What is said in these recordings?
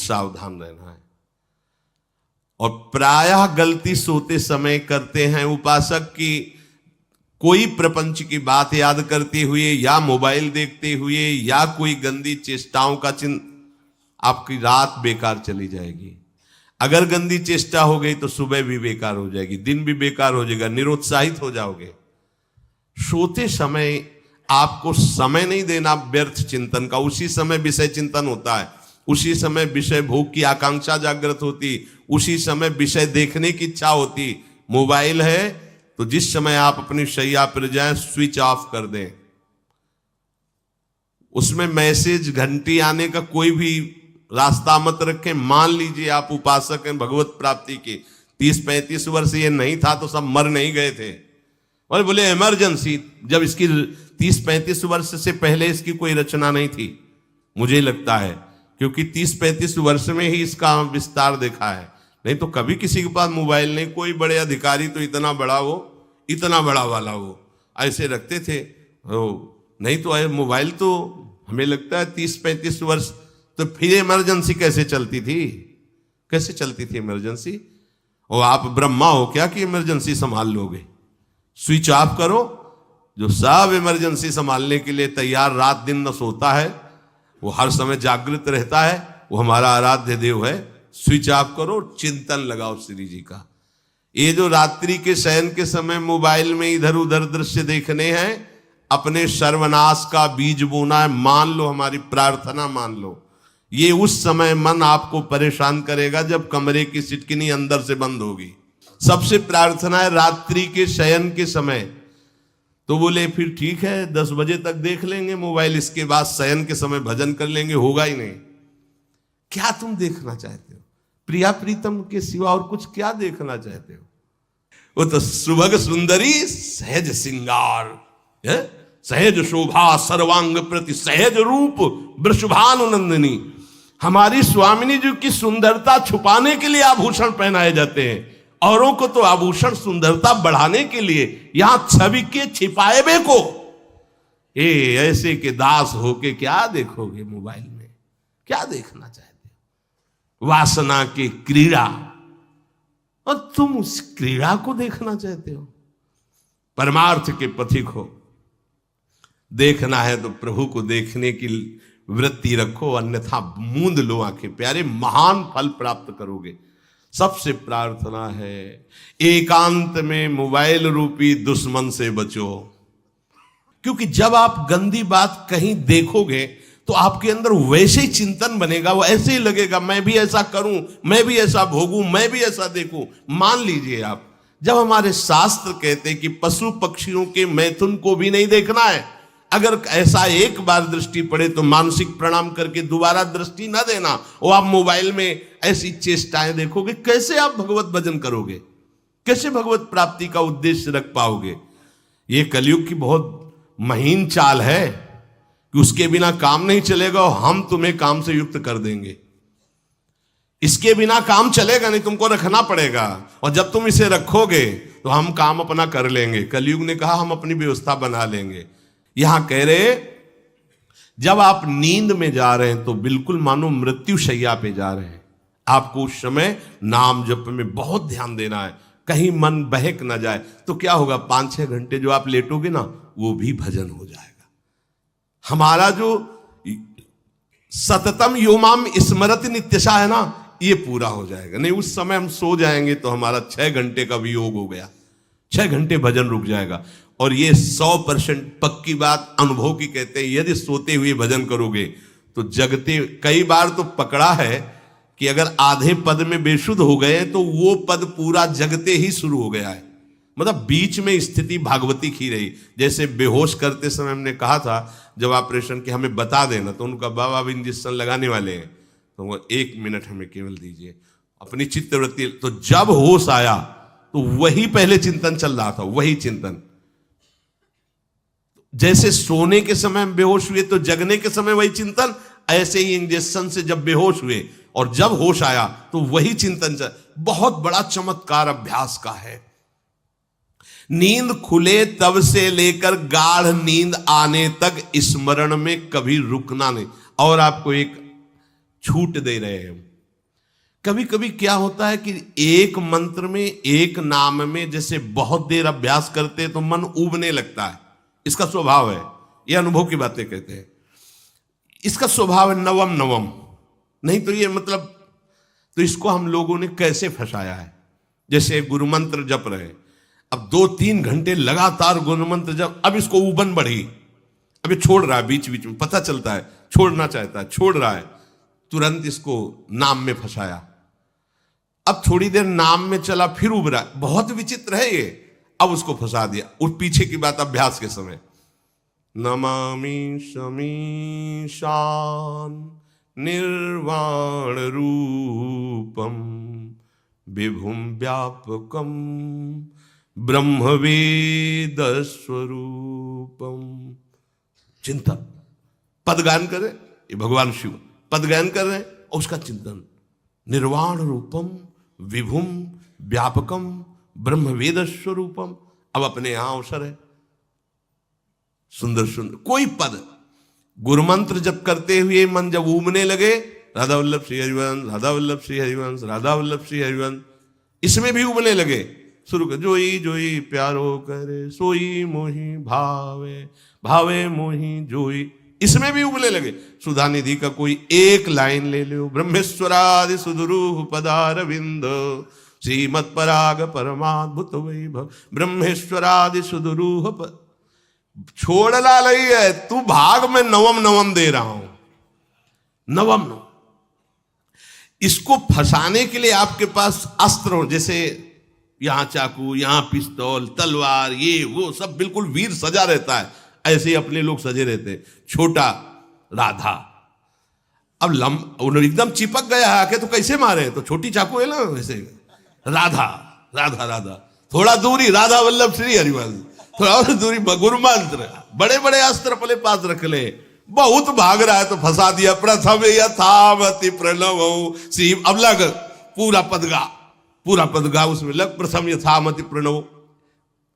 सावधान रहना है। और प्रायः गलती सोते समय करते हैं उपासक की कोई प्रपंच की बात याद करते हुए या मोबाइल देखते हुए या कोई गंदी चेष्टाओं का आपकी रात बेकार चली जाएगी। अगर गंदी चेष्टा हो गई तो सुबह भी बेकार हो जाएगी, दिन भी बेकार हो जाएगा, निरुत्साहित हो जाओगे। सोते समय आपको समय नहीं देना व्यर्थ चिंतन का। उसी समय विषय चिंतन होता है, उसी समय विषय भोग की आकांक्षा जागृत होती, उसी समय विषय देखने की इच्छा होती। मोबाइल है तो जिस समय आप अपनी शैया पर जाएं स्विच ऑफ कर दें। उसमें मैसेज घंटी आने का कोई भी रास्ता मत रखें। मान लीजिए आप उपासक हैं भगवत प्राप्ति के, 30-35 वर्ष ये नहीं था तो सब मर नहीं गए थे। और बोले इमरजेंसी, जब इसकी 30-35 वर्ष से पहले इसकी कोई रचना नहीं थी, मुझे लगता है, क्योंकि 30-35 वर्ष में ही इसका विस्तार देखा है। नहीं तो कभी किसी के पास मोबाइल नहीं। कोई बड़े अधिकारी तो इतना बड़ा वो, इतना बड़ा वाला वो ऐसे रखते थे नहीं तो मोबाइल तो हमें लगता है 30-35 वर्ष। तो फिर इमरजेंसी कैसे चलती थी, कैसे चलती थी इमरजेंसी? और आप ब्रह्मा हो क्या कि इमरजेंसी संभाल लोगे? स्विच ऑफ करो। जो सब इमरजेंसी संभालने के लिए तैयार रात दिन न सोता है, वो हर समय जागृत रहता है, वो हमारा आराध्य देव है। स्विच ऑफ करो, चिंतन लगाओ श्री जी का। ये जो रात्रि के शयन के समय मोबाइल में इधर उधर दृश्य देखने हैं, अपने सर्वनाश का बीज बोना है। मान लो, हमारी प्रार्थना मान लो, ये उस समय मन आपको परेशान करेगा जब कमरे की सिटकिनी अंदर से बंद होगी। सबसे प्रार्थना है रात्रि के शयन के समय। तो बोले फिर ठीक है 10 बजे तक देख लेंगे मोबाइल, इसके बाद शयन के समय भजन कर लेंगे। होगा ही नहीं। क्या तुम देखना चाहते हो? प्रिया प्रीतम के सिवा और कुछ क्या देखना चाहते हो? वो तो सुभग सुंदरी सहज सिंगार है, सहज शोभा सर्वांग प्रति सहज रूप वृषभानुनंदिनी। हमारी स्वामिनी जी की सुंदरता छुपाने के लिए आभूषण पहनाए जाते हैं। औरों को तो आभूषण सुंदरता बढ़ाने के लिए, यहां छवि के छिपाए बे को ऐसे के दास होके क्या देखोगे मोबाइल में? क्या देखना चाहते हो? वासना की क्रीड़ा, और तुम उस क्रीड़ा को देखना चाहते हो? परमार्थ के पथिक हो। देखना है तो प्रभु को देखने की वृत्ति रखो, अन्यथा मूंद लो आंखें। प्यारे, महान फल प्राप्त करोगे। सबसे प्रार्थना है एकांत में मोबाइल रूपी दुश्मन से बचो। क्योंकि जब आप गंदी बात कहीं देखोगे तो आपके अंदर वैसे ही चिंतन बनेगा, वो ऐसे ही लगेगा मैं भी ऐसा करूं, मैं भी ऐसा भोगूं, मैं भी ऐसा देखूं। मान लीजिए आप, जब हमारे शास्त्र कहते हैं कि पशु पक्षियों के मैथुन को भी नहीं देखना है, अगर ऐसा एक बार दृष्टि पड़े तो मानसिक प्रणाम करके दोबारा दृष्टि न देना। और आप मोबाइल में ऐसी चेष्टाएं देखोगे, कैसे आप भगवत भजन करोगे? कैसे भगवत प्राप्ति का उद्देश्य रख पाओगे? ये कलयुग की बहुत महीन चाल है कि उसके बिना काम नहीं चलेगा और हम तुम्हें काम से युक्त कर देंगे। इसके बिना काम चलेगा नहीं, तुमको रखना पड़ेगा। और जब तुम इसे रखोगे तो हम काम अपना कर लेंगे। कलयुग ने कहा हम अपनी व्यवस्था बना लेंगे। यहां कह रहे जब आप नींद में जा रहे हैं तो बिल्कुल मानो मृत्यु शैया पे जा रहे हैं। आपको उस समय नाम जप में बहुत ध्यान देना है, कहीं मन बहक ना जाए। तो क्या होगा, 5-6 घंटे जो आप लेटोगे ना, वो भी भजन हो जाएगा। हमारा जो सततम योमाम स्मरति नित्यशा है ना, ये पूरा हो जाएगा। नहीं उस समय हम सो जाएंगे तो हमारा 6 घंटे का वियोग हो गया, 6 घंटे भजन रुक जाएगा। और ये 100% पक्की बात अनुभव की कहते हैं। यदि सोते हुए भजन करोगे तो जगते, कई बार तो पकड़ा है कि अगर आधे पद में बेशुद्ध हो गए तो वो पद पूरा जगते ही शुरू हो गया है। मतलब बीच में स्थिति भागवती की रही। जैसे बेहोश करते समय हमने कहा था जब ऑपरेशन के हमें बता देना, तो उनका बाबा अब इंजेक्शन लगाने वाले हैं तो वो 1 मिनट हमें केवल दीजिए, अपनी चित्तवृत्ति। तो जब होश आया तो वही पहले चिंतन चल रहा था, वही चिंतन। जैसे सोने के समय हम बेहोश हुए तो जगने के समय वही चिंतन, ऐसे ही इंजेक्शन से जब बेहोश हुए और जब होश आया तो वही चिंतन चल। बहुत बड़ा चमत्कार अभ्यास का है। नींद खुले तब से लेकर गाढ़ नींद आने तक स्मरण में कभी रुकना नहीं। और आपको एक छूट दे रहे हैं, कभी कभी क्या होता है कि एक मंत्र में, एक नाम में जैसे बहुत देर अभ्यास करते तो मन उबने लगता है। इसका स्वभाव है, ये अनुभव की बातें कहते हैं। इसका स्वभाव है नवम नवम, नहीं तो ये मतलब, तो इसको हम लोगों ने कैसे फंसाया है। जैसे गुरु मंत्र जप रहे, अब 2-3 घंटे लगातार गुरु मंत्र जप, अब इसको उबन बढ़ी, अब ये छोड़ रहा है बीच बीच में, पता चलता है छोड़ना चाहता है, छोड़ रहा है, तुरंत इसको नाम में फंसाया। अब थोड़ी देर नाम में चला, फिर उभरा, बहुत विचित्र है ये, अब उसको फंसा दिया। उस पीछे की बात अभ्यास के समय, नमामि शमीशान निर्वाण रूपम विभुम व्यापकम ब्रह्मवेद स्वरूपम। चिंतन, पदगान कर रहे, ये भगवान शिव पदगान कर रहे हैं और उसका चिंतन, निर्वाण रूपम विभुम व्यापकम ब्रह्मवेद स्वरूपम। अब अपने यहां अवसर है, सुंदर सुंदर कोई पद, गुरु मंत्र जप करते हुए मन जब उबने लगे, राधा वल्लभ श्री हरिवंश, राधा वल्लभ श्री हरिवंश, राधा वल्लभ श्री हरिवंश, इसमें भी उबने लगे, शुरू कर, जोई जोई प्यारो करे सोई मोही भावे, भावे मोही जोई, इसमें भी उबले लगे। सुधा निधि का कोई एक लाइन ले लो, ब्रह्मेश्वरादि सुदुरूह पदारविंद श्रीमत् पराग परमाद्भुत वैभव, ब्रह्मेश्वरादि सुदुरूह छोड़ना नहीं है, तू भाग में नवम नवम दे रहा हूं, नवम नवम। इसको फंसाने के लिए आपके पास अस्त्र हो, जैसे यहां चाकू, यहां पिस्तौल, तलवार, ये वो सब बिल्कुल वीर सजा रहता है, ऐसे ही अपने लोग सजे रहते। छोटा राधा, अब एकदम चिपक गया है आके, तो कैसे मारे, तो छोटी चाकू है ना वैसे, राधा राधा राधा, थोड़ा दूरी राधा वल्लभ श्री हरिवंश, थोड़ा और दूरी गुरु मंत्र, बड़े बड़े अस्त्र अपने पास रख ले, बहुत भाग रहा है तो फंसा दिया। प्रथम यथावति प्रणव श्री, अब लग पूरा पदगा, पूरा पदगा उसमें लग, प्रथम यथामति प्रणव।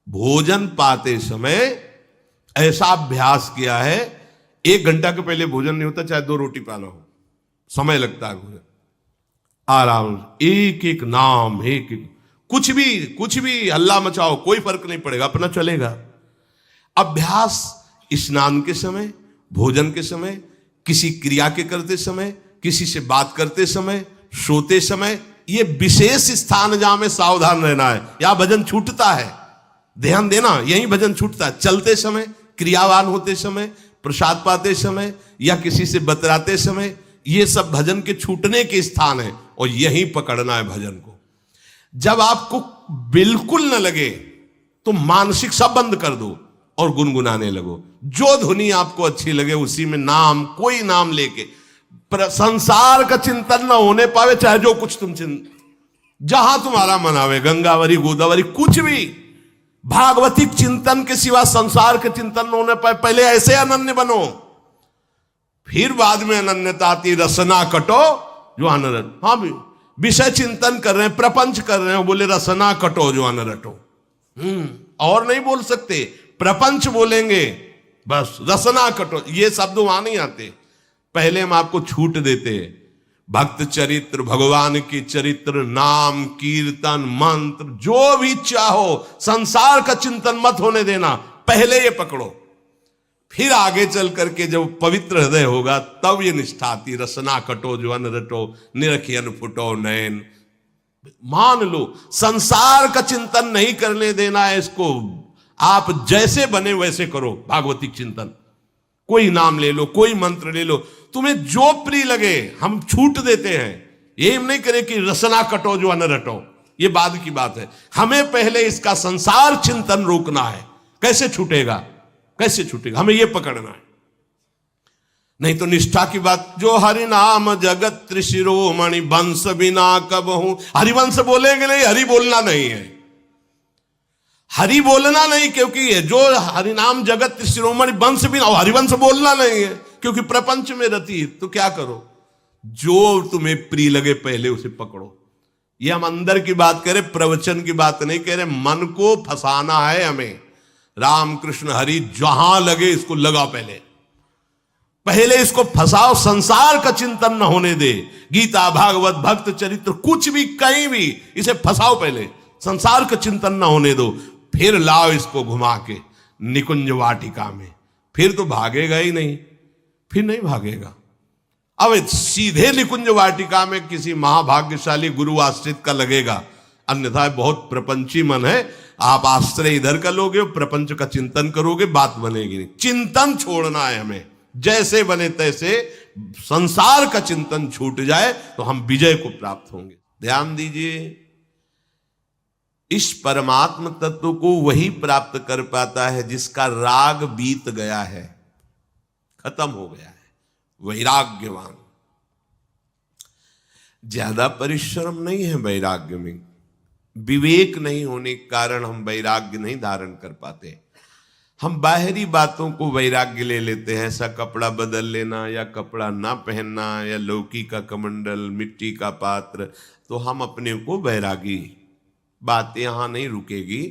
भोजन पाते समय ऐसा अभ्यास किया है, 1 घंटा के पहले भोजन नहीं होता, चाहे 2 रोटी पाना हो, समय लगता है भोजन, आराम, एक एक नाम, एक एक, कुछ भी हल्ला मचाओ, कोई फर्क नहीं पड़ेगा, अपना चलेगा। अभ्यास स्नान के समय, भोजन के समय, किसी क्रिया के करते समय, किसी से बात करते समय, सोते समय, ये विशेष स्थान जहां में सावधान रहना है, यहां भजन छूटता है, ध्यान देना, यही भजन छूटता है। चलते समय, क्रियावान होते समय, प्रसाद पाते समय या किसी से बतराते समय, ये सब भजन के छूटने के स्थान है, और यही पकड़ना है भजन को। जब आपको बिल्कुल न लगे तो मानसिक सब बंद कर दो और गुनगुनाने लगो, जो धुनी आपको अच्छी लगे उसी में नाम, कोई नाम लेके, संसार का चिंतन न होने पावे, चाहे जो कुछ तुम जहां तुम्हारा मन आवे, गंगावरी गोदावरी, कुछ भी भागवतिक चिंतन के सिवा संसार के चिंतन न होने पाए, पहले ऐसे अनन्य बनो, फिर बाद में अनन्यता आती, रसना कटो जो अनरट। हाँ भी विषय चिंतन कर रहे हैं, प्रपंच कर रहे हैं, बोले रसना कटो जो अनरटो, और नहीं बोल सकते, प्रपंच बोलेंगे बस, रसना कटो, ये शब्द वहां नहीं आते। पहले हम आपको छूट देते, भक्त चरित्र, भगवान के चरित्र, नाम, कीर्तन, मंत्र, जो भी चाहो, संसार का चिंतन मत होने देना, पहले ये पकड़ो, फिर आगे चल करके जब पवित्र हृदय होगा तब ये निष्ठा आती, रसना कटो जो अन रटो, निरखियन फुटो नयन। मान लो संसार का चिंतन नहीं करने देना है इसको, आप जैसे बने वैसे करो भागवतिक चिंतन, कोई नाम ले लो, कोई मंत्र ले लो, तुम्हें जो प्रिय लगे, हम छूट देते हैं। ये हम नहीं करें कि रसना कटो जो अन रटो, ये बाद की बात है, हमें पहले इसका संसार चिंतन रोकना है। कैसे छूटेगा, कैसे छूटेगा, हमें यह पकड़ना है, नहीं तो निष्ठा की बात। जो हरि नाम जगत त्रिशिरोमणि वंश बिना कब हूं, हरिवंश बोलेंगे नहीं, हरि बोलना नहीं है, हरि बोलना नहीं, क्योंकि जो हरिनाम जगत शिरोमणि वंश बिना, हरिवंश बोलना नहीं है, क्योंकि प्रपंच में रति। तो क्या करो, जो तुम्हें प्रिय लगे पहले उसे पकड़ो। ये हम अंदर की बात करें, प्रवचन की बात नहीं कह रहे, मन को फंसाना है हमें। राम कृष्ण हरि जहां लगे इसको लगा, पहले पहले इसको फंसाओ, संसार का चिंतन न होने दे। गीता, भागवत, भक्त चरित्र, कुछ भी कहीं भी इसे फंसाओ, पहले संसार का चिंतन न होने दो, फिर लाओ इसको घुमा के निकुंज वाटिका में, फिर तो भागेगा ही नहीं, फिर नहीं भागेगा। अब सीधे निकुंज वाटिका में किसी महाभाग्यशाली गुरु आश्रित का लगेगा, अन्यथा बहुत प्रपंची मन है, आप आश्रय इधर का लोगे, प्रपंच का चिंतन करोगे, बात बनेगी नहीं। चिंतन छोड़ना है हमें, जैसे बने तैसे संसार का चिंतन छूट जाए तो हम विजय को प्राप्त होंगे। ध्यान दीजिए, इस परमात्म तत्व को वही प्राप्त कर पाता है जिसका राग बीत गया है, खत्म हो गया है, वैराग्यवान। ज्यादा परिश्रम नहीं है वैराग्य में, विवेक नहीं होने के कारण हम वैराग्य नहीं धारण कर पाते। हम बाहरी बातों को वैराग्य ले लेते हैं, ऐसा कपड़ा बदल लेना या कपड़ा ना पहनना या लौकी का कमंडल, मिट्टी का पात्र, तो हम अपने को वैरागी। बात यहां नहीं रुकेगी,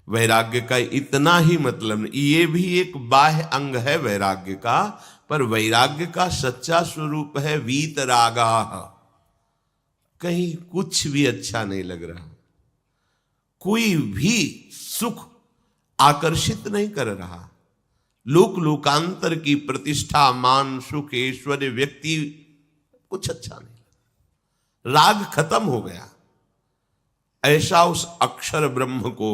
वैराग्य का इतना ही मतलब नहीं, ये भी एक बाह्य अंग है वैराग्य का, पर वैराग्य का सच्चा स्वरूप है वीतरागा। कहीं कुछ भी अच्छा नहीं लग रहा, कोई भी सुख आकर्षित नहीं कर रहा, लोक लोकांतर की प्रतिष्ठा, मान, सुख, ऐश्वर्य, व्यक्ति, कुछ अच्छा नहीं, राग खत्म हो गया। ऐसा उस अक्षर ब्रह्म को,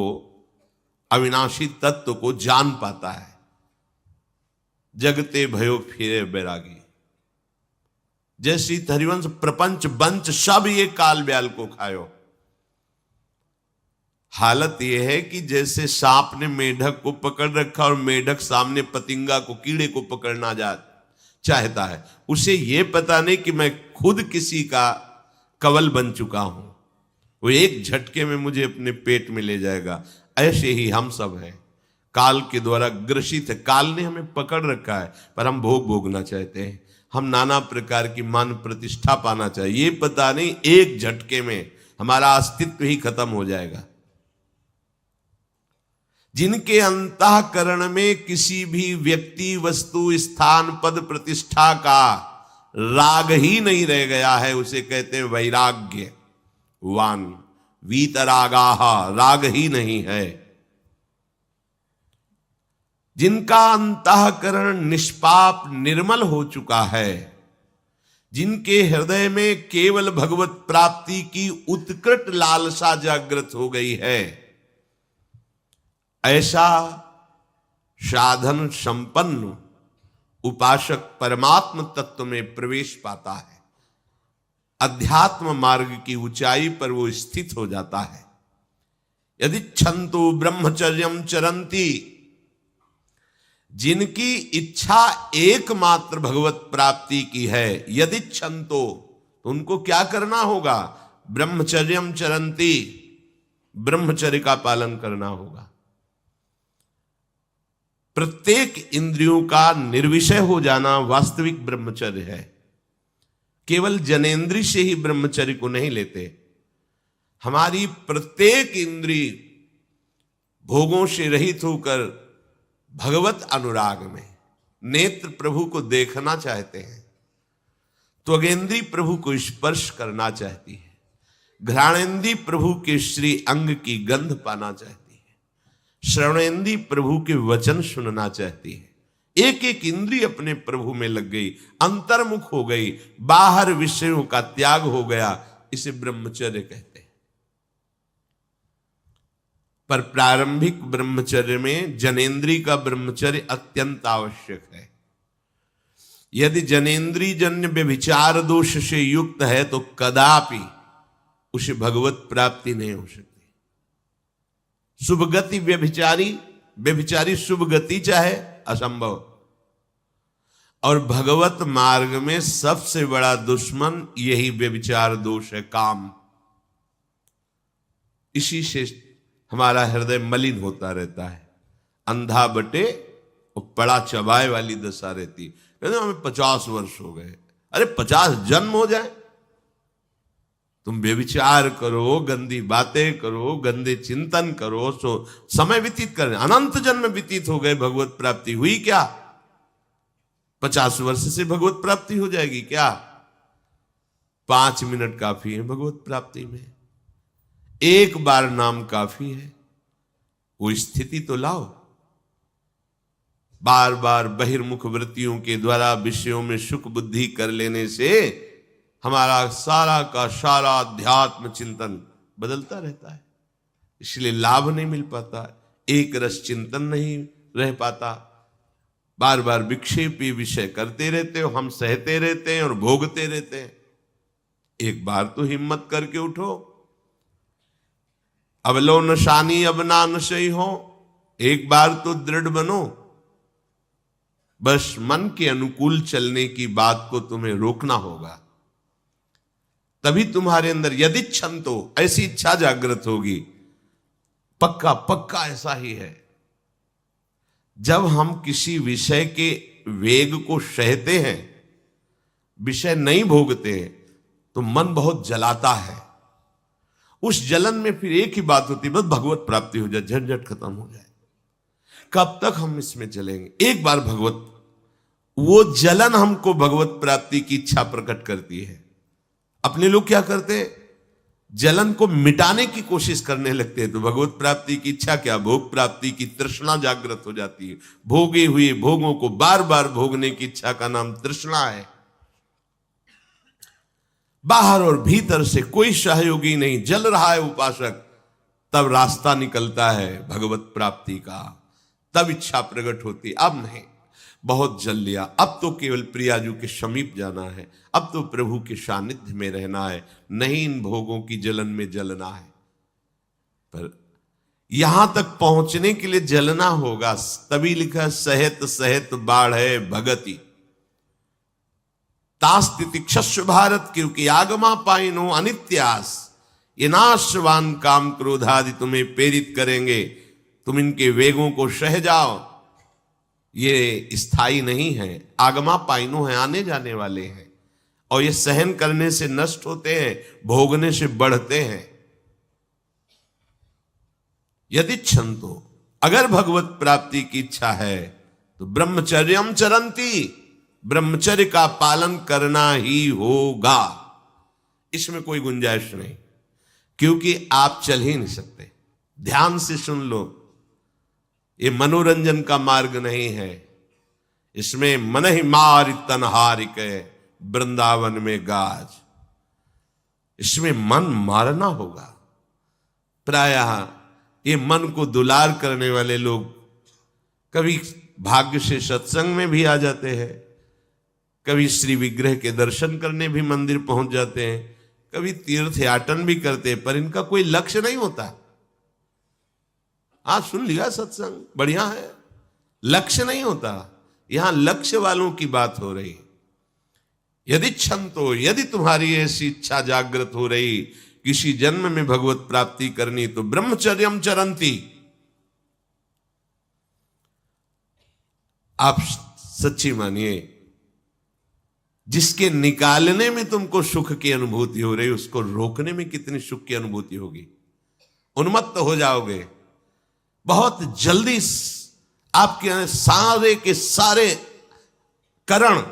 अविनाशी तत्व को जान पाता है। जगते भयो फिरे बैरागी, जैसी हरिवंश प्रपंच बंच सब ये काल ब्याल को खायो। हालत यह है कि जैसे सांप ने मेढक को पकड़ रखा और मेढक सामने पतिंगा को, कीड़े को पकड़ना चाहता है, उसे यह पता नहीं कि मैं खुद किसी का कवल बन चुका हूं, वो एक झटके में मुझे अपने पेट में ले जाएगा। ऐसे ही हम सब हैं, काल के द्वारा ग्रसित है, काल ने हमें पकड़ रखा है, पर हम भोग भोगना चाहते हैं, हम नाना प्रकार की मान प्रतिष्ठा पाना चाहिए, ये पता नहीं एक झटके में हमारा अस्तित्व ही खत्म हो जाएगा। जिनके अंतःकरण में किसी भी व्यक्ति, वस्तु, स्थान, पद, प्रतिष्ठा का राग ही नहीं रह गया है, उसे कहते हैं वैराग्यवान। वीतरागाः, राग ही नहीं है। जिनका अंतःकरण निष्पाप, निर्मल हो चुका है, जिनके हृदय में केवल भगवत प्राप्ति की उत्कट लालसा जागृत हो गई है, ऐसा साधन संपन्न उपासक परमात्म तत्व में प्रवेश पाता है, अध्यात्म मार्ग की ऊंचाई पर वो स्थित हो जाता है। यदि छंतु ब्रह्मचर्यम चरंती, जिनकी इच्छा एकमात्र भगवत प्राप्ति की है, यदि छंतो, तो उनको क्या करना होगा? ब्रह्मचर्यम चरंती, ब्रह्मचर्य का पालन करना होगा। प्रत्येक इंद्रियों का निर्विषय हो जाना वास्तविक ब्रह्मचर्य है। केवल जनेन्द्रिय से ही ब्रह्मचर्य को नहीं लेते, हमारी प्रत्येक इंद्रिय भोगों से रहित होकर भगवत अनुराग में, नेत्र प्रभु को देखना चाहते हैं, त्वगेंद्री प्रभु को स्पर्श करना चाहती है, घ्राणेन्द्री प्रभु के श्री अंग की गंध पाना चाहती है, श्रवणेन्द्री प्रभु के वचन सुनना चाहती है। एक एक इंद्रिय अपने प्रभु में लग गई, अंतर्मुख हो गई, बाहर विषयों का त्याग हो गया, इसे ब्रह्मचर्य कहते हैं। पर प्रारंभिक ब्रह्मचर्य में जनेन्द्रिय का ब्रह्मचर्य अत्यंत आवश्यक है। यदि जनेन्द्रिय जन्य व्यभिचार दोष से युक्त है तो कदापि उसे भगवत प्राप्ति नहीं हो सकती। शुभ गति व्यभिचारी शुभ गति चाहे, असंभव। और भगवत मार्ग में सबसे बड़ा दुश्मन यही व्यभिचार दोष है, काम। इसी से हमारा हृदय मलिन होता रहता है, अंधा बटे और पड़ा चबाए वाली दशा रहती। कहते हमें 50 वर्ष हो गए, अरे 50 जन्म हो जाए, तुम व्यभिचार करो, गंदी बातें करो, गंदे चिंतन करो, सो समय व्यतीत कर, अनंत जन्म व्यतीत हो गए, भगवत प्राप्ति हुई क्या? 50 वर्ष से भगवत प्राप्ति हो जाएगी क्या? 5 मिनट काफी है भगवत प्राप्ति में, एक बार नाम काफी है। वो स्थिति तो लाओ। बार बार बहिर्मुख वृत्तियों के द्वारा विषयों में सुख बुद्धि कर लेने से हमारा सारा का सारा अध्यात्म चिंतन बदलता रहता है, इसलिए लाभ नहीं मिल पाता, एक रस चिंतन नहीं रह पाता। बार बार विक्षेपी विषय करते रहते हो, हम सहते रहते हैं और भोगते रहते हैं। एक बार तो हिम्मत करके उठो। अब लो नशानी अब ना नशई हो, एक बार तो दृढ़ बनो। बस मन के अनुकूल चलने की बात को तुम्हें रोकना होगा, तभी तुम्हारे अंदर यदि क्षंतो ऐसी इच्छा जागृत होगी। पक्का पक्का ऐसा ही है। जब हम किसी विषय के वेग को सहते हैं, विषय नहीं भोगते हैं, तो मन बहुत जलाता है। उस जलन में फिर एक ही बात होती है, बस भगवत प्राप्ति हो जाए, झंझट खत्म हो जाए। कब तक हम इसमें चलेंगे? एक बार भगवत, वो जलन हमको भगवत प्राप्ति की इच्छा प्रकट करती है। अपने लोग क्या करते हैं? जलन को मिटाने की कोशिश करने लगते हैं, तो भगवत प्राप्ति की इच्छा क्या, भोग प्राप्ति की तृष्णा जागृत हो जाती है। भोगे हुए भोगों को बार बार भोगने की इच्छा का नाम तृष्णा है। बाहर और भीतर से कोई सहयोगी नहीं, जल रहा है उपासक, तब रास्ता निकलता है भगवत प्राप्ति का, तब इच्छा प्रकट होती। अब नहीं, बहुत जल लिया, अब तो केवल प्रियाजू के समीप जाना है, अब तो प्रभु के सानिध्य में रहना है, नहीं इन भोगों की जलन में जलना है। पर यहां तक पहुंचने के लिए जलना होगा, तभी लिखा सहित सहित बाढ़ है भगति तास्तिति क्षस्व भारत, क्योंकि आगमा पाइनो अनित्यास, ये नाशवान काम क्रोध आदि तुम्हें प्रेरित करेंगे, तुम इनके वेगों को सह जाओ। ये स्थायी नहीं है, आगमा पाइनो है, आने जाने वाले हैं, और ये सहन करने से नष्ट होते हैं, भोगने से बढ़ते हैं। यदि क्षंतो, अगर भगवत प्राप्ति की इच्छा है तो ब्रह्मचर्यम चरंती, ब्रह्मचर्य का पालन करना ही होगा, इसमें कोई गुंजाइश नहीं, क्योंकि आप चल ही नहीं सकते। ध्यान से सुन लो, ये मनोरंजन का मार्ग नहीं है, इसमें मन ही मार तनहारिक वृंदावन में गाज, इसमें मन मारना होगा। प्रायः ये मन को दुलार करने वाले लोग कभी भाग्य से सत्संग में भी आ जाते हैं, कभी श्री विग्रह के दर्शन करने भी मंदिर पहुंच जाते हैं, कभी तीर्थ याटन भी करते हैं, पर इनका कोई लक्ष्य नहीं होता। आज सुन लिया सत्संग, बढ़िया है, लक्ष्य नहीं होता। यहां लक्ष्य वालों की बात हो रही। यदि क्षंतो, यदि तुम्हारी ऐसी इच्छा जागृत हो रही किसी जन्म में भगवत प्राप्ति करनी, तो ब्रह्मचर्यम चरंती, आप सच्ची मानिए, जिसके निकालने में तुमको सुख की अनुभूति हो रही, उसको रोकने में कितनी सुख की अनुभूति होगी। उन्मत्त हो जाओगे, बहुत जल्दी आपके सारे के सारे करण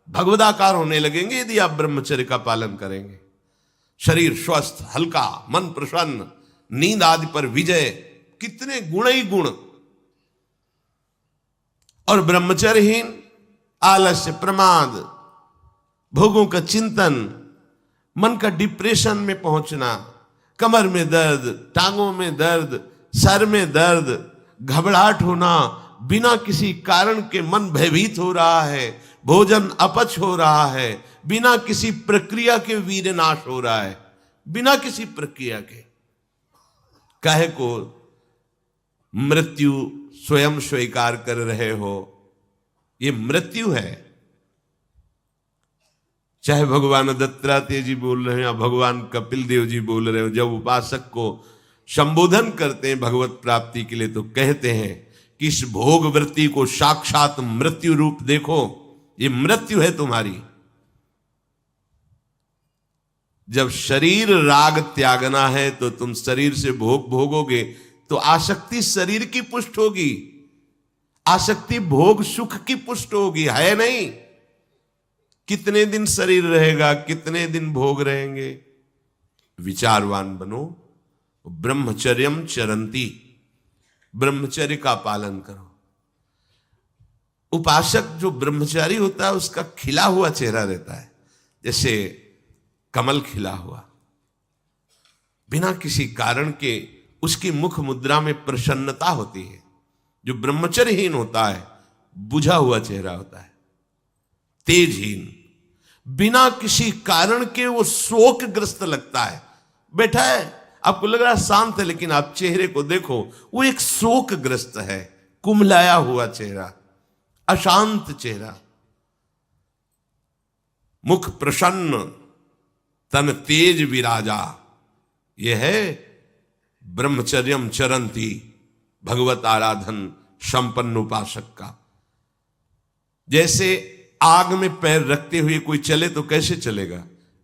भगवदाकार होने लगेंगे यदि आप ब्रह्मचर्य का पालन करेंगे। शरीर स्वस्थ, हल्का, मन प्रसन्न, नींद आदि पर विजय, कितने गुण ही गुण। और ब्रह्मचर्यहीन आलस्य, प्रमाद, भोगों का चिंतन, मन का डिप्रेशन में पहुंचना, कमर में दर्द, टांगों में दर्द, सर में दर्द, घबराहट होना, बिना किसी कारण के मन भयभीत हो रहा है, भोजन अपच हो रहा है, बिना किसी प्रक्रिया के वीर नाश हो रहा है, बिना किसी प्रक्रिया के। काहे को मृत्यु स्वयं स्वीकार कर रहे हो, ये मृत्यु है। चाहे भगवान दत्तात्रेय जी बोल रहे हैं या भगवान कपिल देव जी बोल रहे हो, जब उपासक को संबोधन करते हैं भगवत प्राप्ति के लिए, तो कहते हैं कि इस भोग वृत्ति को साक्षात मृत्यु रूप देखो, ये मृत्यु है तुम्हारी। जब शरीर राग त्यागना है तो तुम शरीर से भोग भोगोगे तो आसक्ति शरीर की पुष्ट होगी। आसक्ति भोग सुख की पुष्ट होगी, है नहीं। कितने दिन शरीर रहेगा, कितने दिन भोग रहेंगे। विचारवान बनो, ब्रह्मचर्यम चरंती, ब्रह्मचर्य का पालन करो। उपासक जो ब्रह्मचारी होता है उसका खिला हुआ चेहरा रहता है, जैसे कमल खिला हुआ, बिना किसी कारण के उसकी मुख मुद्रा में प्रसन्नता होती है। जो ब्रह्मचर्यहीन होता है बुझा हुआ चेहरा होता है, तेजहीन, बिना किसी कारण के वो शोकग्रस्त लगता है। बैठा है, आपको लग रहा है शांत है, लेकिन आप चेहरे को देखो, वो एक शोकग्रस्त है, कुम्हलाया हुआ चेहरा, अशांत चेहरा। मुख प्रसन्न, तन तेज विराजा, यह है ब्रह्मचर्यम चरंती, भगवत आराधन संपन्न उपासक का। जैसे आग में पैर रखते हुए कोई चले तो कैसे चलेगा,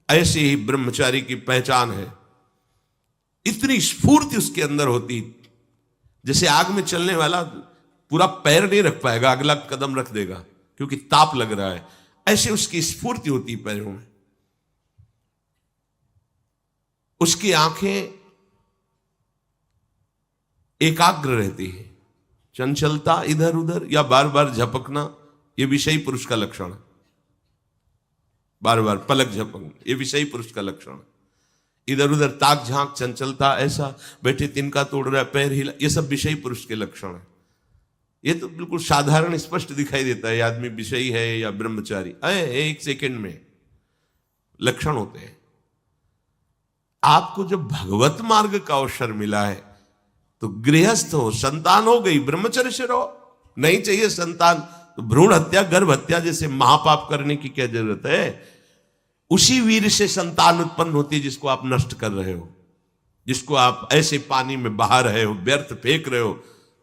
ऐसे ही ब्रह्मचारी की पहचान है। इतनी स्फूर्ति उसके अंदर होती, जैसे आग में चलने वाला पूरा पैर नहीं रख पाएगा, अगला कदम रख देगा क्योंकि ताप लग रहा है, ऐसे उसकी स्फूर्ति होती पैरों में। उसकी आंखें एकाग्र रहती है, चंचलता इधर उधर या बार बार झपकना यह विषयी पुरुष का लक्षण है। बार बार पलक झपकना यह विषयी पुरुष का लक्षण है। इधर उधर ताक झांक, चंचलता, ऐसा बैठे तिनका तोड़ रहा है, पैर हिला, ये सब विषयी पुरुष के लक्षण है। ये तो बिल्कुल साधारण स्पष्ट दिखाई देता है आदमी विषयी है या ब्रह्मचारी, एक सेकंड में लक्षण होते हैं। आपको जब भगवत मार्ग का अवसर मिला है तो गृहस्थ हो, संतान हो गई, ब्रह्मचर्य से रहो। नहीं चाहिए संतान तो भ्रूण हत्या, गर्भ हत्या जैसे महापाप करने की क्या जरूरत है। उसी वीर से संतान उत्पन्न होती है जिसको आप नष्ट कर रहे हो, जिसको आप ऐसे पानी में बहा रहे हो, व्यर्थ फेंक रहे हो,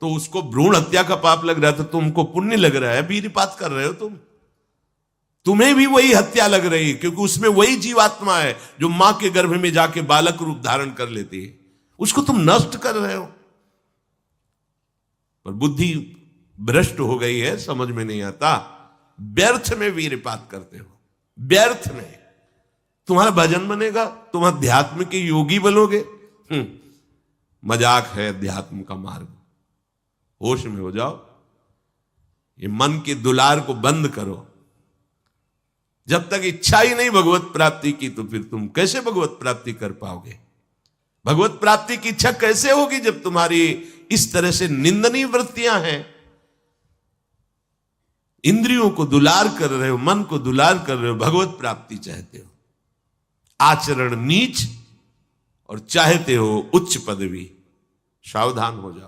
तो उसको भ्रूण हत्या का पाप लग रहा है, तो तुमको पुण्य लग रहा है, वीरपात कर रहे हो तुम्हें भी वही हत्या लग रही है, क्योंकि उसमें वही जीवात्मा है जो मां के गर्भ में जाके बालक रूप धारण कर लेती है, उसको तुम नष्ट कर रहे हो। पर बुद्धि भ्रष्ट हो गई है, समझ में नहीं आता, व्यर्थ में वीरपात करते हो, व्यर्थ में। तुम्हारा भजन बनेगा, तुम अध्यात्म के योगी बनोगे, मजाक है अध्यात्म का मार्ग। होश में हो जाओ, ये मन के दुलार को बंद करो। जब तक इच्छा ही नहीं भगवत प्राप्ति की, तो फिर तुम कैसे भगवत प्राप्ति कर पाओगे। भगवत प्राप्ति की इच्छा कैसे होगी जब तुम्हारी इस तरह से निंदनीय वृत्तियां हैं। इंद्रियों को दुलार कर रहे हो, मन को दुलार कर रहे हो, भगवत प्राप्ति चाहते हो, आचरण नीच और चाहते हो उच्च पदवी। सावधान हो जाओ।